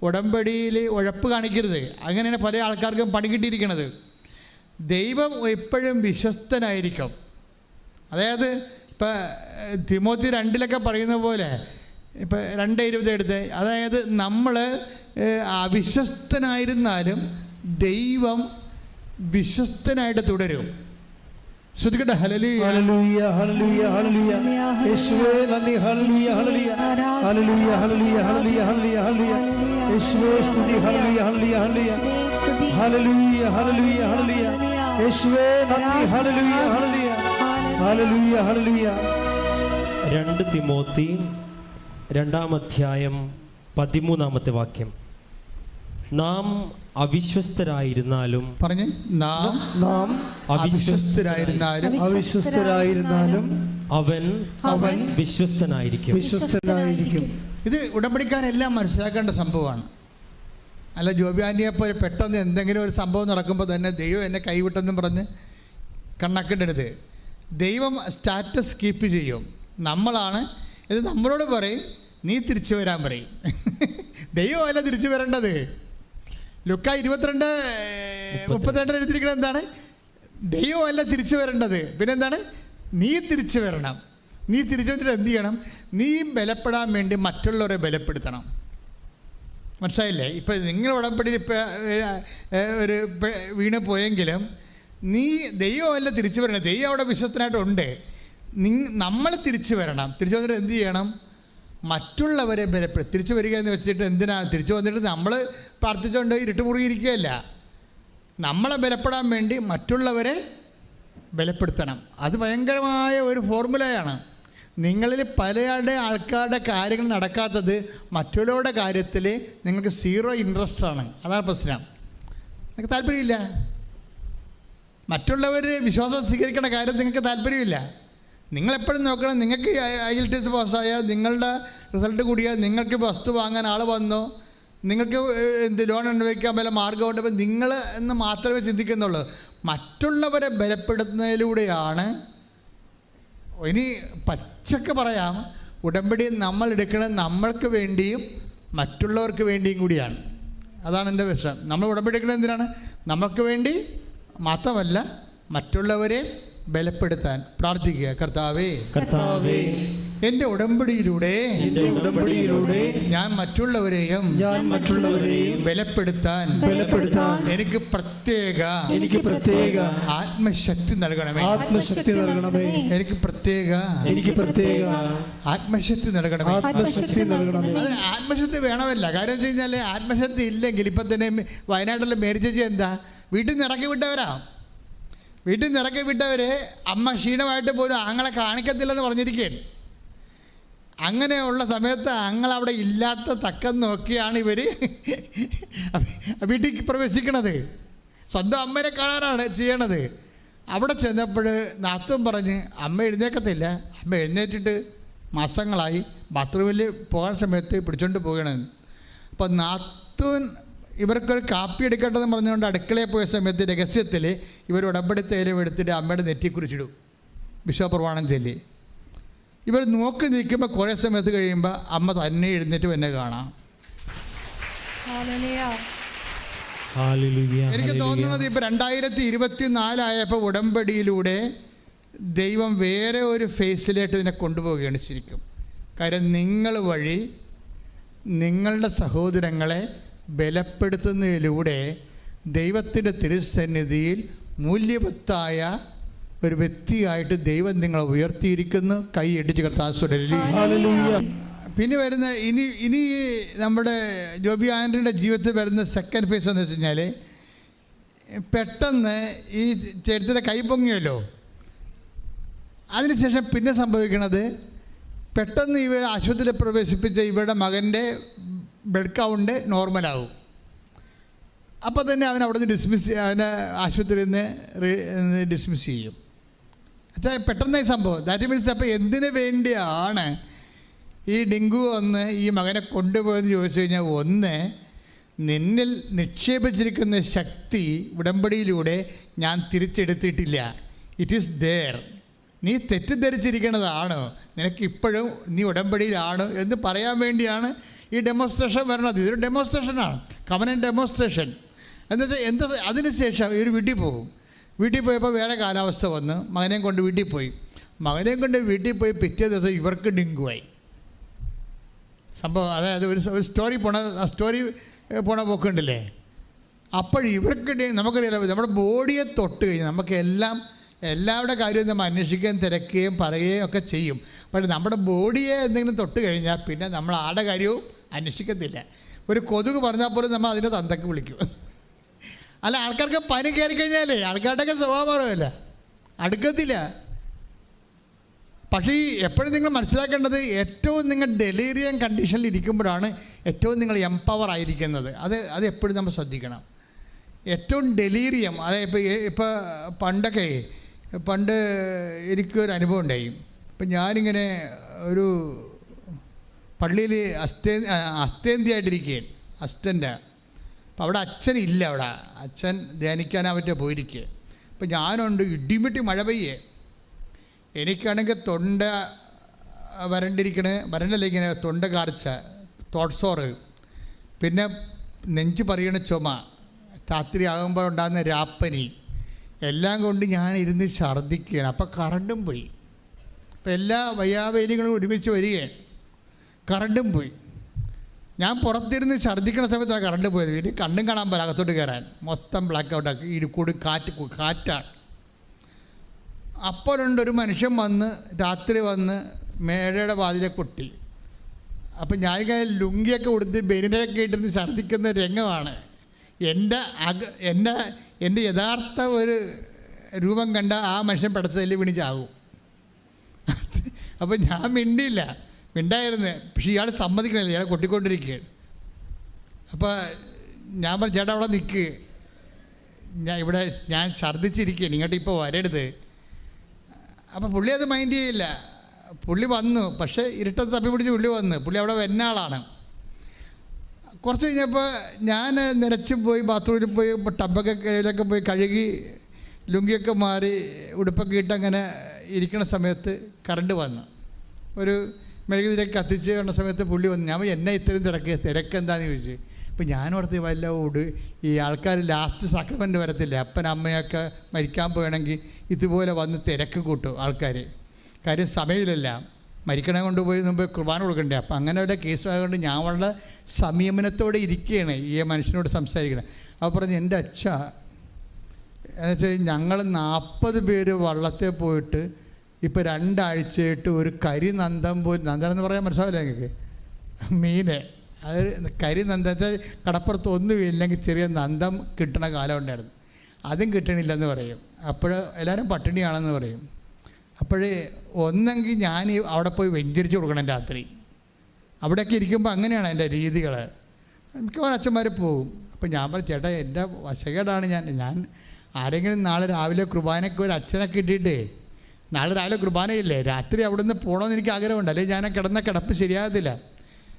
ഉടമ്പടിയിൽ ഉഴപ്പ് കാണിക്കരുത്. അങ്ങനെയാണ് പല ആൾക്കാർക്കും പണി കിട്ടിയിരിക്കുന്നത്. ദൈവം എപ്പോഴും വിശ്വസ്തനായിരിക്കും. അതായത് ഇപ്പം തിമോത്തി 2 പറയുന്ന പോലെ, ഇപ്പം 2:20 എടുത്ത്, അതായത് നമ്മൾ അവിശ്വസ്തനായിരുന്നാലും ദൈവം വിശ്വസ്തനായിട്ട് തുടരും. ശ്രദ്ധിക്കട്ടെ. ഹല്ലേലൂയ ഹല്ലേലൂയ ഹല്ലേലൂയ ഹല്ലേലൂയ. യേശുവേ നന്ദി. ഹല്ലേലൂയ ഹല്ലേലൂയ ഹല്ലേലൂയ ഹല്ലേലൂയ ഹല്ലേലൂയ ഹല്ലേലൂയ. യേശുവേ സ്തുതി. ഹല്ലേലൂയ ഹല്ലേലൂയ ഹല്ലേലൂയ ഹല്ലേലൂയ ഹല്ലേലൂയ. യേശുവേ നന്ദി. ഹല്ലേലൂയ ഹല്ലേലൂയ ഹല്ലേലൂയ ഹല്ലേലൂയ. 2 തിമോത്തി 2-ാം അധ്യായം 13-ാമത്തെ വാക്യം. നാം അവിശ്വസ്തരായിരുന്നാലും പറഞ്ഞ്, നാം അവിശ്വസ്തരായിരുന്നാലും അവൻ വിശ്വസ്തനായിരിക്കും. ഇത് ഉടമ്പടിക്കാരെല്ലാം മനസ്സിലാക്കേണ്ട സംഭവമാണ്. അല്ല ജോബി ആൻ്റിയെ പോലെ പെട്ടെന്ന് എന്തെങ്കിലും ഒരു സംഭവം നടക്കുമ്പോൾ തന്നെ ദൈവം എന്നെ കൈവിട്ടെന്നും പറഞ്ഞ് കണ്ണാക്കേണ്ടത്. ദൈവം സ്റ്റാറ്റസ് കീപ്പ് ചെയ്യും. നമ്മളാണ് ഇത് നമ്മളോട് പറയും, നീ തിരിച്ചു വരാൻ പറയും. ദൈവമല്ല തിരിച്ചു വരേണ്ടത്. ലുക്ക 22:32 എഴുതിയിരിക്കുന്നത് എന്താണ്? ദൈവമല്ല തിരിച്ചു വരേണ്ടത്, പിന്നെന്താണ്? നീ തിരിച്ചു വരണം. നീ തിരിച്ചു വന്നിട്ട് എന്ത് ചെയ്യണം? നീ ബലപ്പെടാൻ വേണ്ടി മറ്റുള്ളവരെ ബലപ്പെടുത്തണം. മനസ്സിലായില്ലേ? ഇപ്പം നിങ്ങൾ ഉടമ്പടിയിൽ ഇപ്പം ഒരു വീണ് പോയെങ്കിലും നീ ദൈവമല്ല തിരിച്ചു വരണം. ദൈവം അവിടെ വിശ്വസ്തനായിട്ടുണ്ട്. നമ്മൾ തിരിച്ചു വരണം. തിരിച്ചു വന്നിട്ട് എന്ത് ചെയ്യണം? മറ്റുള്ളവരെ ബലപ്പെടും. തിരിച്ചു വരിക എന്ന് വെച്ചിട്ട് എന്തിനാ? തിരിച്ചു വന്നിട്ട് നമ്മൾ പ്രാർത്ഥിച്ചുകൊണ്ട് ഇരുട്ട് മുറുകിയിരിക്കുകയല്ല. നമ്മളെ ബലപ്പെടാൻ വേണ്ടി മറ്റുള്ളവരെ ബലപ്പെടുത്തണം. അത് ഭയങ്കരമായ ഒരു ഫോർമുലയാണ്. നിങ്ങളിൽ പലയുടെ ആൾക്കാരുടെ കാര്യങ്ങൾ നടക്കാത്തത് മറ്റുള്ളവരുടെ കാര്യത്തിൽ നിങ്ങൾക്ക് 0 ഇൻട്രസ്റ്റ് ആണ്. അതാണ് പ്രശ്നം. നിങ്ങൾക്ക് താല്പര്യമില്ല. മറ്റുള്ളവർ വിശ്വാസം സ്വീകരിക്കേണ്ട കാര്യം നിങ്ങൾക്ക് താല്പര്യമില്ല. നിങ്ങളെപ്പോഴും നോക്കണം, നിങ്ങൾക്ക് IELTS പാസ്സായാൽ, നിങ്ങളുടെ റിസൾട്ട് കൂടിയാൽ, നിങ്ങൾക്ക് വസ്തു വാങ്ങാൻ ആൾ വന്നോ, നിങ്ങൾക്ക് ലോൺ അനുഭവിക്കാൻ വല്ല മാർഗമുണ്ട്, അപ്പോൾ നിങ്ങൾ എന്ന് മാത്രമേ ചിന്തിക്കുന്നുള്ളൂ. മറ്റുള്ളവരെ ബലപ്പെടുത്തുന്നതിലൂടെയാണ്. ഇനി പച്ചക്ക് പറയാം, ഉടമ്പടി നമ്മൾ എടുക്കുന്നത് നമ്മൾക്ക് വേണ്ടിയും മറ്റുള്ളവർക്ക് വേണ്ടിയും കൂടിയാണ്. അതാണ് എൻ്റെ വിഷയം. നമ്മൾ ഉടമ്പടി എടുക്കുന്നത് എന്തിനാണ്? നമുക്ക് വേണ്ടി മാത്രമല്ല, മറ്റുള്ളവരെ ബലപ്പെടുത്താൻ പ്രാർത്ഥിക്കുക. കർത്താവേ, എൻ്റെ ഉടമ്പടിയിലൂടെ ഞാൻ മറ്റുള്ളവരെയും ബലപ്പെടുത്താൻ എനിക്ക് പ്രത്യേക ആത്മശക്തി നൽകണമേ. എനിക്ക് പ്രത്യേക ആത്മശക്തി നൽകണമേ. അത് ആത്മശക്തി വേണമല്ല. കാര്യം വെച്ച് കഴിഞ്ഞാൽ ആത്മശക്തി ഇല്ലെങ്കിൽ ഇപ്പം തന്നെ വയനാട്ടിലെ മേരി ചേച്ചി എന്താ വീട്ടിൽ നിന്ന് ഇറക്കി വിട്ടവരെ അമ്മ ക്ഷീണമായിട്ട് പോലും ആങ്ങളെ കാണിക്കത്തില്ലെന്ന് പറഞ്ഞിരിക്കുകയാണ്. അങ്ങനെയുള്ള സമയത്ത് ആങ്ങളവിടെ ഇല്ലാത്ത തക്കം നോക്കിയാണ് ഇവർ വീട്ടിൽ പ്രവേശിക്കണത്. സ്വന്തം അമ്മനെ കാണാനാണ് ചെയ്യണത്. അവിടെ ചെന്നപ്പോൾ നാത്തൂൻ പറഞ്ഞ് അമ്മ എഴുന്നേക്കത്തില്ല. അമ്മ എഴുന്നേറ്റിട്ട് മാസങ്ങളായി ബാത്റൂമിൽ പോകാൻ സമയത്ത് പിടിച്ചോണ്ട് പോകണമെന്ന്. അപ്പോൾ നാത്തൂൻ ഇവർക്കൊരു കാപ്പി എടുക്കട്ടെന്ന് പറഞ്ഞുകൊണ്ട് അടുക്കളയിൽ പോയ സമയത്ത് രഹസ്യത്തിൽ ഇവർ ഉടമ്പടി തൈലം എടുത്തിട്ട് അമ്മയുടെ നെറ്റി കുറിച്ചിടും, വിശ്വപ്രമാണം ചൊല്ലി. ഇവർ നോക്കി നിൽക്കുമ്പോൾ കുറേ സമയത്ത് കഴിയുമ്പോൾ അമ്മ തന്നെ എഴുന്നേറ്റ് എന്നെ കാണാം. എനിക്ക് തോന്നുന്നത് ഇപ്പോൾ 2024 ഉടമ്പടിയിലൂടെ ദൈവം വേറെ ഒരു ഫേസിലായിട്ട് ഇതിനെ കൊണ്ടുപോവുകയാണ് ശരിക്കും. കാര്യം നിങ്ങൾ വഴി നിങ്ങളുടെ സഹോദരങ്ങളെ ബലപ്പെടുത്തുന്നതിലൂടെ ദൈവത്തിൻ്റെ തിരുസന്നിധിയിൽ മൂല്യവത്തായ ഒരു വ്യക്തിയായിട്ട് ദൈവം നിങ്ങളെ ഉയർത്തിയിരിക്കുന്നു. കൈ ഇടിച്ച് കർത്താവ്. പിന്നെ വരുന്ന ഇനി നമ്മുടെ ജോബി ആൻ്റണിയുടെ ജീവിതത്തിൽ വരുന്ന സെക്കൻഡ് ഫേസ് എന്ന് വെച്ച് കഴിഞ്ഞാൽ, പെട്ടെന്ന് ഈ ചേട്ടത്തിൻ്റെ കൈ പൊങ്ങിയല്ലോ, അതിനുശേഷം പിന്നെ സംഭവിക്കുന്നത് പെട്ടെന്ന് ഇവർ ആശുപത്രിയിൽ പ്രവേശിപ്പിച്ച ഇവരുടെ മകൻ്റെ ബ്ലഡ് കൗണ്ട് നോർമലാവും. അപ്പോൾ തന്നെ അവൻ അവിടെ നിന്ന് അവനെ ആശുപത്രിയിൽ നിന്ന് ഡിസ്മിസ് ചെയ്യും. അച്ഛാ പെട്ടെന്ന് ഈ സംഭവം ദാറ്റ് മീൻസ് അപ്പോൾ എന്തിനു വേണ്ടിയാണ് ഈ ഡിങ്കു വന്ന് ഈ മകനെ കൊണ്ടുപോയെന്ന് ചോദിച്ചു കഴിഞ്ഞാൽ, ഒന്ന്, നിന്നിൽ നിക്ഷേപിച്ചിരിക്കുന്ന ശക്തി ഉടമ്പടിയിലൂടെ ഞാൻ തിരിച്ചെടുത്തിട്ടില്ല. It is there. നീ തെറ്റിദ്ധരിച്ചിരിക്കുന്നതാണോ, നിനക്കിപ്പോഴും നീ ഉടമ്പടിയിലാണ് എന്ന് പറയാൻ വേണ്ടിയാണ് ഈ ഡെമോൺസ്ട്രേഷൻ വരണത്. ഇതൊരു ഡെമോൺസ്ട്രേഷനാണ്, കവനൻ്റ് ഡെമോൺസ്ട്രേഷൻ. എന്താ അതിനുശേഷം ഇവർ വീട്ടിൽ പോകും. വീട്ടിൽ പോയപ്പോൾ വേറെ കാലാവസ്ഥ വന്ന് മകനെയും കൊണ്ട് വീട്ടിൽ പോയി. മകനെയും കൊണ്ട് വീട്ടിൽ പോയി പിറ്റേ ദിവസം ഇവർക്ക് ഡെങ്കുവായി സംഭവം. അതായത് ഒരു സ്റ്റോറി പോണ പോക്കുണ്ടല്ലേ. അപ്പോൾ ഇവർക്ക് നമുക്കറിയാലോ, നമ്മുടെ ബോഡിയെ തൊട്ട് കഴിഞ്ഞാൽ നമുക്ക് എല്ലാവരുടെ കാര്യവും നമ്മൾ അന്വേഷിക്കുകയും തിരക്കുകയും പറയുകയും ഒക്കെ ചെയ്യും. പക്ഷേ നമ്മുടെ ബോഡിയെ എന്തെങ്കിലും തൊട്ട് കഴിഞ്ഞാൽ പിന്നെ നമ്മൾ ആടെ കാര്യവും അന്വേഷിക്കത്തില്ല. ഒരു കൊതുക് പറഞ്ഞാൽ പോലും നമ്മൾ അതിനെ തന്തക്ക് വിളിക്കും. അല്ല, ആൾക്കാർക്ക് പനി കയറി കഴിഞ്ഞാലേ ആൾക്കാരുടെയൊക്കെ സ്വഭാവമല്ല, അടുക്കത്തില്ല. പക്ഷേ എപ്പോഴും നിങ്ങൾ മനസ്സിലാക്കേണ്ടത്, ഏറ്റവും നിങ്ങൾ ഡെലീറിയം കണ്ടീഷനിൽ ഇരിക്കുമ്പോഴാണ് ഏറ്റവും നിങ്ങൾ എംപവർ ആയിരിക്കുന്നത്. അത് എപ്പോഴും നമ്മൾ ശ്രദ്ധിക്കണം. ഏറ്റവും ഡെലീറിയം, അതായത് ഇപ്പോൾ പണ്ട് എനിക്കൊരു അനുഭവം ഉണ്ടായി. ഇപ്പം ഞാനിങ്ങനെ ഒരു പള്ളിയിൽ അസ്തേന്തിയായിട്ടിരിക്കുകയാണ്, അസ്റ്റൻ്റ്. അപ്പം അവിടെ അച്ഛനില്ല, അവിടെ അച്ഛൻ ധ്യാനിക്കാനാ പറ്റുക പോയിരിക്കുക. അപ്പം ഞാനുണ്ട്, ഇടിമിട്ടി മഴ പെയ്യേ. എനിക്കാണെങ്കിൽ തൊണ്ട വരണ്ടല്ലേ ഇങ്ങനെ തൊണ്ട കാർച്ച, തോട്ട്സോറ്, പിന്നെ നെഞ്ച് പറയണ ചുമ, രാത്രി ആകുമ്പോൾ ഉണ്ടാകുന്ന രാപ്പനി, എല്ലാം കൊണ്ട് ഞാൻ ഇരുന്ന് ഛർദ്ദിക്കുകയാണ്. അപ്പോൾ കറണ്ടും പോയി. അപ്പം എല്ലാ വയ്യാവേലികളും ഒരുമിച്ച് വരികയാണ്, കറണ്ടും പോയി. ഞാൻ പുറത്തിരുന്ന് ഛർദ്ദിക്കുന്ന സമയത്താണ് കറണ്ട് പോയത്. വീട്ടിൽ കണ്ണും കാണാൻ പോലെ അകത്തോട്ട് കയറാൻ, മൊത്തം ബ്ലാക്ക് ഔട്ടാക്കി. ഇടുക്കൂടി കാറ്റാണ്. അപ്പോഴുണ്ടൊരു മനുഷ്യൻ വന്ന് രാത്രി വന്ന് മേടയുടെ വാതിലെ കൊട്ടി. അപ്പം ഞാൻ ലുങ്കിയൊക്കെ കൊടുത്ത് ബെനിനൊക്കെ ഇട്ടിരുന്ന് ഛർദ്ദിക്കുന്ന രംഗമാണ്. എൻ്റെ യഥാർത്ഥ ഒരു രൂപം കണ്ട ആ മനുഷ്യൻ പെടച്ചതല്ലി വിണിച്ചാവും. അപ്പം ഞാൻ മിണ്ടായിരുന്നു. പക്ഷെ ഇയാൾ സമ്മതിക്കണില്ല, ഇയാൾ കൊട്ടിക്കൊണ്ടിരിക്കുകയാണ്. അപ്പോൾ ഞാൻ പറഞ്ഞു, ചേട്ടാ അവിടെ നിൽക്ക്, ഞാൻ ഛർദ്ദിച്ചിരിക്കുകയാണ്, ഇങ്ങോട്ട് ഇപ്പോൾ വരരുത്. അപ്പോൾ പുള്ളി അത് മൈൻഡ് ചെയ്യില്ല. പുള്ളി വന്നു, പക്ഷേ ഇരുട്ടത്ത് തപ്പി പിടിച്ച് പുള്ളി വന്നു. പുള്ളി അവിടെ വരുന്ന ആളാണ്. കുറച്ച് കഴിഞ്ഞപ്പോൾ ഞാൻ നിരച്ച് പോയി ബാത്റൂമിൽ പോയി ടബൊക്കെ കയ്യിലൊക്കെ പോയി കഴുകി ലുങ്കിയൊക്കെ മാറി ഉടുപ്പൊക്കെ ഇട്ട് അങ്ങനെ ഇരിക്കുന്ന സമയത്ത് കറണ്ട് വന്നു. ഒരു മെഴുകുതിരിയൊക്കെ കത്തിച്ച് കണ്ട സമയത്ത് പുള്ളി വന്നു. ഞാൻ എന്നെ ഇത്രയും തിരക്കെന്താണെന്ന് ചോദിച്ചു. അപ്പോൾ ഞാനോർത്ത് വല്ല ഈ ആൾക്കാർ ലാസ്റ്റ് സക്രമെൻ്റ് വരത്തില്ല, അപ്പൻ അമ്മയൊക്കെ മരിക്കാൻ പോകണമെങ്കിൽ ഇതുപോലെ വന്ന് തിരക്ക് കൂട്ടും ആൾക്കാർ. കാര്യം സമയമില്ലല്ല, മരിക്കണ കൊണ്ടുപോയി മുമ്പ് കുർബാന കൊടുക്കണ്ടേ. അപ്പം അങ്ങനെ വല്ല കേസുമായതുകൊണ്ട് ഞാൻ വളരെ സംയമനത്തോടെ ഇരിക്കുകയാണ് ഈ മനുഷ്യനോട് സംസാരിക്കണം. അപ്പോൾ പറഞ്ഞു, എൻ്റെ അച്ഛ എന്നുവെച്ചാൽ ഞങ്ങൾ 40 പേര് വള്ളത്തിൽ പോയിട്ട് ഇപ്പോൾ 2 ആഴ്ചയായിട്ട് ഒരു കരിനന്ദം പോലും, നന്ദനം എന്ന് പറയാൻ മനസ്സിലാവില്ല നിങ്ങൾക്ക്, മീന്, അത് കരിനന്ദത്തെ കടപ്പുറത്ത് ഒന്നും ഇല്ലെങ്കിൽ ചെറിയ നന്ദം കിട്ടണ കാലം ഉണ്ടായിരുന്നു, അതും കിട്ടണില്ലെന്ന് പറയും. അപ്പോൾ എല്ലാവരും പട്ടിണിയാണെന്ന് പറയും. അപ്പോഴേ ഒന്നെങ്കിൽ ഞാൻ അവിടെ പോയി വെഞ്ചരിച്ച് കൊടുക്കണം രാത്രി. അവിടെയൊക്കെ ഇരിക്കുമ്പോൾ അങ്ങനെയാണ് എൻ്റെ രീതികൾ. മിക്കവാറും അച്ഛന്മാർ പോകും. അപ്പോൾ ഞാൻ പറഞ്ഞു, ചേട്ടാ എൻ്റെ വശകേടാണ്, ഞാൻ ആരെങ്കിലും നാളെ രാവിലെ കുർബാനയ്ക്ക് ഒരു അച്ഛനെ കിട്ടിയിട്ടേ, നാളെ രാവിലെ കുർബാനയില്ലേ, രാത്രി അവിടെ നിന്ന് പോകണമെന്ന് എനിക്ക് ആഗ്രഹമുണ്ട്, അല്ലെങ്കിൽ ഞാൻ കിടന്ന കിടപ്പ് ശരിയാകത്തില്ല.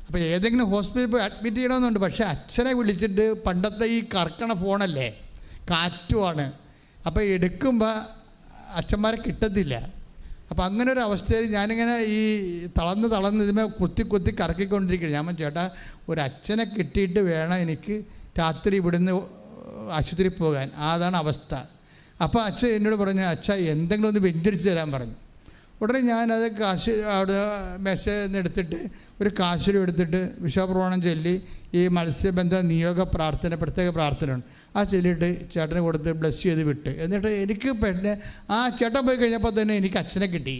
അപ്പോൾ ഏതെങ്കിലും ഹോസ്പിറ്റലിൽ പോയി അഡ്മിറ്റ് ചെയ്യണമെന്നുണ്ട്. പക്ഷേ അച്ഛനെ വിളിച്ചിട്ട്, പണ്ടത്തെ ഈ കറക്കണ ഫോണല്ലേ, കാറ്റുമാണ്, അപ്പോൾ എടുക്കുമ്പോൾ അച്ഛന്മാരെ കിട്ടത്തില്ല. അപ്പോൾ അങ്ങനെ ഒരു അവസ്ഥയിൽ ഞാനിങ്ങനെ ഈ തളർന്ന് ഇതിമേ കുത്തി കറക്കിക്കൊണ്ടിരിക്കുകയാണ്. ഞാൻ ചേട്ടാ ഒരു അച്ഛനെ കിട്ടിയിട്ട് വേണം എനിക്ക് രാത്രി ഇവിടുന്ന് ആശുപത്രി പോകാൻ, അതാണ് അവസ്ഥ. അപ്പോൾ അച്ഛൻ എന്നോട് പറഞ്ഞു, അച്ഛാ എന്തെങ്കിലും ഒന്ന് വെഞ്ചരിച്ച് തരാൻ പറഞ്ഞു. ഉടനെ ഞാനത് കാശ് അവിടെ മേശയിൽ നിന്ന് എടുത്തിട്ട് ഒരു കാശുരം എടുത്തിട്ട് വിശ്വപ്രമാണം ചൊല്ലി ഈ മത്സ്യബന്ധ നിയോഗ പ്രാർത്ഥന, പ്രത്യേക പ്രാർത്ഥനയുണ്ട്, ആ ചൊല്ലിയിട്ട് ചേട്ടനെ കൊടുത്ത് ബ്ലസ് ചെയ്ത് വിട്ട്. എന്നിട്ട് എനിക്ക് പിന്നെ ആ ചേട്ടൻ പോയി കഴിഞ്ഞപ്പോൾ തന്നെ എനിക്ക് അച്ഛനെ കിട്ടി.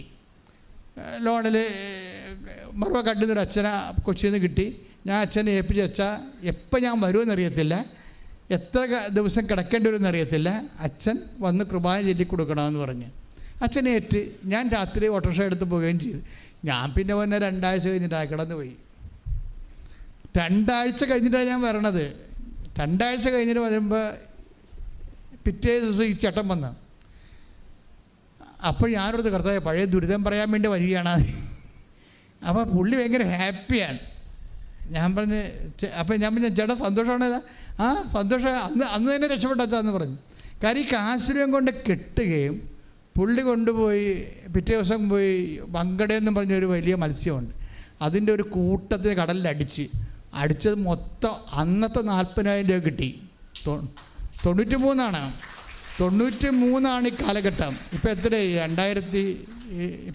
ലോണിൽ മറുപ കണ്ടുന്നൊരു അച്ഛനെ കൊച്ചിയിൽ നിന്ന് കിട്ടി. ഞാൻ അച്ഛനെ ഏൽപ്പിച്ച് വെച്ചാൽ എപ്പോൾ ഞാൻ വരുമെന്നറിയത്തില്ല, എത്ര ദിവസം കിടക്കേണ്ടി വരുമെന്ന് അറിയത്തില്ല, അച്ഛൻ വന്ന് കുർബാന ചൊല്ലി കൊടുക്കണമെന്ന് പറഞ്ഞ് അച്ഛനെ ഏറ്റ് ഞാൻ രാത്രി ഓട്ടോറിക്ഷ എടുത്ത് പോവുകയും ചെയ്തു. ഞാൻ പിന്നെ വന്നെ 2 ആഴ്ച കഴിഞ്ഞിട്ടാണ് കിടന്നു പോയി. 2 ആഴ്ച കഴിഞ്ഞിട്ടാണ് ഞാൻ വരണത്. 2 ആഴ്ച കഴിഞ്ഞിട്ട് വരുമ്പോൾ പിറ്റേ ദിവസം ഈ ചേട്ടൻ വന്നു. അപ്പോൾ ഞാനോട് കർത്താവേ പഴയ ദുരിതം പറയാൻ വേണ്ടി വരികയാണ്. അപ്പോൾ പുള്ളി ഭയങ്കര ഹാപ്പിയാണ്. ഞാൻ പറഞ്ഞ് അപ്പം ഞാൻ പിന്നെ ചേട്ടാ സന്തോഷമാണ്. ആ സന്തോഷം അന്ന് തന്നെ രക്ഷപ്പെട്ടെന്ന് പറഞ്ഞു. കാര്യം ഈ കാശുരം കൊണ്ട് കെട്ടുകയും പുള്ളി കൊണ്ടുപോയി പിറ്റേ ദിവസം പോയി വങ്കടയെന്നും പറഞ്ഞൊരു വലിയ മത്സ്യമുണ്ട്, അതിൻ്റെ ഒരു കൂട്ടത്തിന് അടിച്ചത് മൊത്തം അന്നത്തെ 40,000 രൂപ കിട്ടി. 93 ഈ കാലഘട്ടം. ഇപ്പം എത്രയായി?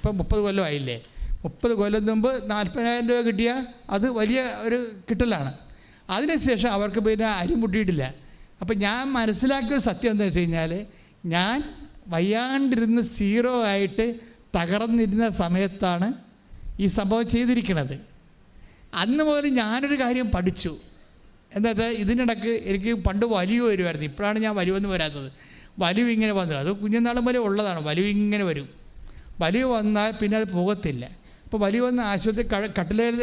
30 കൊല്ലം ആയില്ലേ? 30 കൊല്ലം മുമ്പ് 40,000 രൂപ കിട്ടിയ അത് വലിയ ഒരു കിട്ടലാണ്. അതിനുശേഷം അവർക്ക് പിന്നെ അരിമുട്ടിയിട്ടില്ല. അപ്പം ഞാൻ മനസ്സിലാക്കിയ സത്യം എന്താ വെച്ച് കഴിഞ്ഞാൽ, ഞാൻ വയ്യാണ്ടിരുന്ന് 0 ആയിട്ട് തകർന്നിരുന്ന സമയത്താണ് ഈ സംഭവം ചെയ്തിരിക്കുന്നത്. അന്ന് മുതൽ ഞാനൊരു കാര്യം പഠിച്ചു. എന്താ വെച്ചാൽ ഇതിനിടയ്ക്ക് എനിക്ക് പണ്ട് വലിവ് വരുമായിരുന്നു. ഇപ്പോഴാണ് ഞാൻ വലിവൊന്നും വരാത്തത്. വലിവ് ഇങ്ങനെ വന്നത് അത് കുഞ്ഞുനാളും വരെ ഉള്ളതാണ്. വലിവ് ഇങ്ങനെ വരും. വലിവ് വന്നാൽ പിന്നെ അത് പോകത്തില്ല. ഇപ്പോൾ വലിവ് വന്ന് ആശുപത്രി കട്ടിലേൽ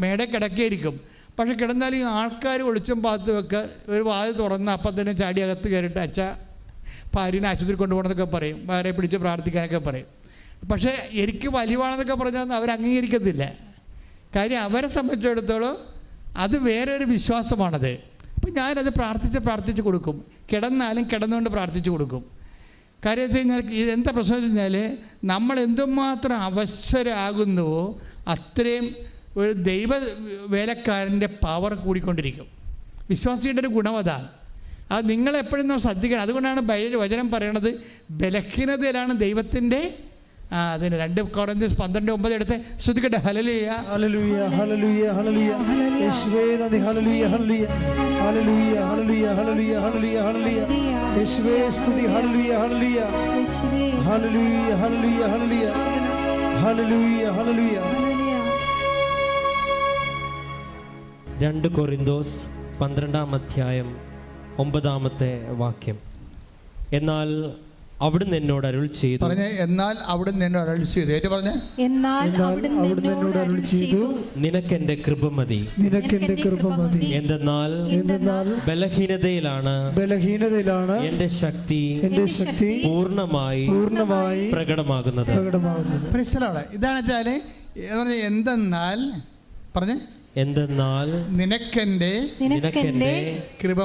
മേടെ കിടക്കുകയായിരിക്കും. പക്ഷെ കിടന്നാൽ ഈ ആൾക്കാർ ഒളിച്ചും പാത്തുമൊക്കെ ഒരു വാതിൽ തുറന്ന് അപ്പം തന്നെ ചാടി അകത്ത് കയറിയിട്ട് അച്ഛ ഭാര്യനെ ആശുപത്രി കൊണ്ടുപോകണമെന്നൊക്കെ പറയും, ഭാര്യയെ പിടിച്ച് പ്രാർത്ഥിക്കാനൊക്കെ പറയും. പക്ഷേ എനിക്ക് വലിവാണെന്നൊക്കെ പറഞ്ഞാൽ അവർ അംഗീകരിക്കത്തില്ല. കാര്യം അവരെ സംബന്ധിച്ചിടത്തോളം അത് വേറെ ഒരു വിശ്വാസമാണത്. അപ്പം ഞാനത് പ്രാർത്ഥിച്ച് കൊടുക്കും. കിടന്നാലും കിടന്നുകൊണ്ട് പ്രാർത്ഥിച്ച് കൊടുക്കും. കാര്യം വെച്ച് കഴിഞ്ഞാൽ ഇതെന്താ പ്രശ്നം വെച്ച് കഴിഞ്ഞാൽ, നമ്മൾ എന്തുമാത്രം അവശരാകുന്നുവോ അത്രയും ഒരു ദൈവ വേലക്കാരൻ്റെ പവർ കൂടിക്കൊണ്ടിരിക്കും. വിശ്വാസിയുടെ ഒരു ഗുണം അതാണ്. അത് നിങ്ങളെപ്പോഴും നമ്മൾ ശ്രദ്ധിക്കണം. അതുകൊണ്ടാണ് വചനം പറയണത് ബലഹീനതയിലാണ് ദൈവത്തിൻ്റെ അതിന് 2 കൊരിന്ത്യർ 12:9 എടുത്ത് ശ്രുതിക്കട്ടെ. ഹല്ലേലൂയ ഹല്ലേലൂയ ഹല്ലേലൂയ ഹല്ലേലൂയ യേശുവേ നന്ദി. ഹല്ലേലൂയ ഹല്ലേലൂയ ഹല്ലേലൂയ ഹല്ലേലൂയ ഹല്ലേലൂയ ഹല്ലേലൂയ ഹല്ലേലൂയ യേശുവേ സ്തുതി. ഹല്ലേലൂയ ഹല്ലേലൂയ ഹല്ലേലൂയ ഹല്ലേലൂയ ഹല്ലേലൂയ ഹല്ലേലൂയ ഹല്ലേലൂയ. 2 കൊരിന്തോസ് 12-ാം-അധ്യായം 9-ാമത്തെ എന്നാൽ അവിടുന്ന് എന്നോട് അരുൾ ചെയ്തു. പറഞ്ഞേ, എന്നാൽ അവിടുന്ന് എന്നോട് അരുൾ ചെയ്തു. ഏറ്റു പറഞ്ഞേ, എന്നാൽ അവിടുന്ന് എന്നോട് അരുൾ ചെയ്തു, നിനക്കെന്റെ കൃപ മതി. നിനക്കെന്റെ കൃപ മതി. എന്തെന്നാൽ ബലഹീനതയിലാണ് എന്റെ ശക്തി പൂർണ്ണമായി പ്രകടമാകുന്നത്. ഇതാണ് വെച്ചാല് എന്തെന്നാൽ പറഞ്ഞേ, എന്തെന്നാൽ നിനക്കെന്റെ കൃപ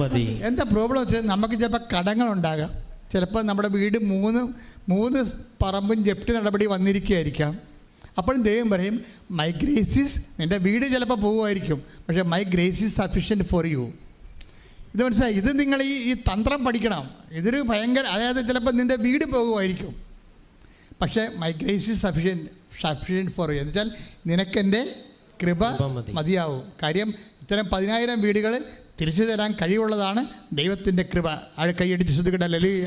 മതി. എന്താ പ്രോബ്ലം വെച്ചാൽ നമുക്ക് ചിലപ്പോൾ കടങ്ങളുണ്ടാകാം. ചിലപ്പോൾ നമ്മുടെ വീട് മൂന്ന് പറമ്പും ജപ്തി നടപടി വന്നിരിക്കുകയായിരിക്കാം. അപ്പോഴും ദൈവം പറയും മൈ ഗ്രേസ് ഈസ്, നിൻ്റെ വീട് ചിലപ്പോൾ പോകുമായിരിക്കും, പക്ഷേ my grace is sufficient for you. ഇത് മനസ്സിലായി? ഇത് നിങ്ങൾ ഈ തന്ത്രം പഠിക്കണം. ഇതൊരു ഭയങ്കര, അതായത് ചിലപ്പോൾ നിൻ്റെ വീട് പോകുമായിരിക്കും, പക്ഷേ my grace is sufficient for you എന്ന് വെച്ചാൽ നിനക്കെൻ്റെ കൃപ മതിയാവും. കാര്യം ഇത്തരം 10,000 വീടുകൾ തിരിച്ചു തരാൻ കഴിവുള്ളതാണ് ദൈവത്തിൻ്റെ കൃപ. കൈയടിച്ച് ശ്രദ്ധിക്കട്ടെ. ഹല്ലേലൂയ.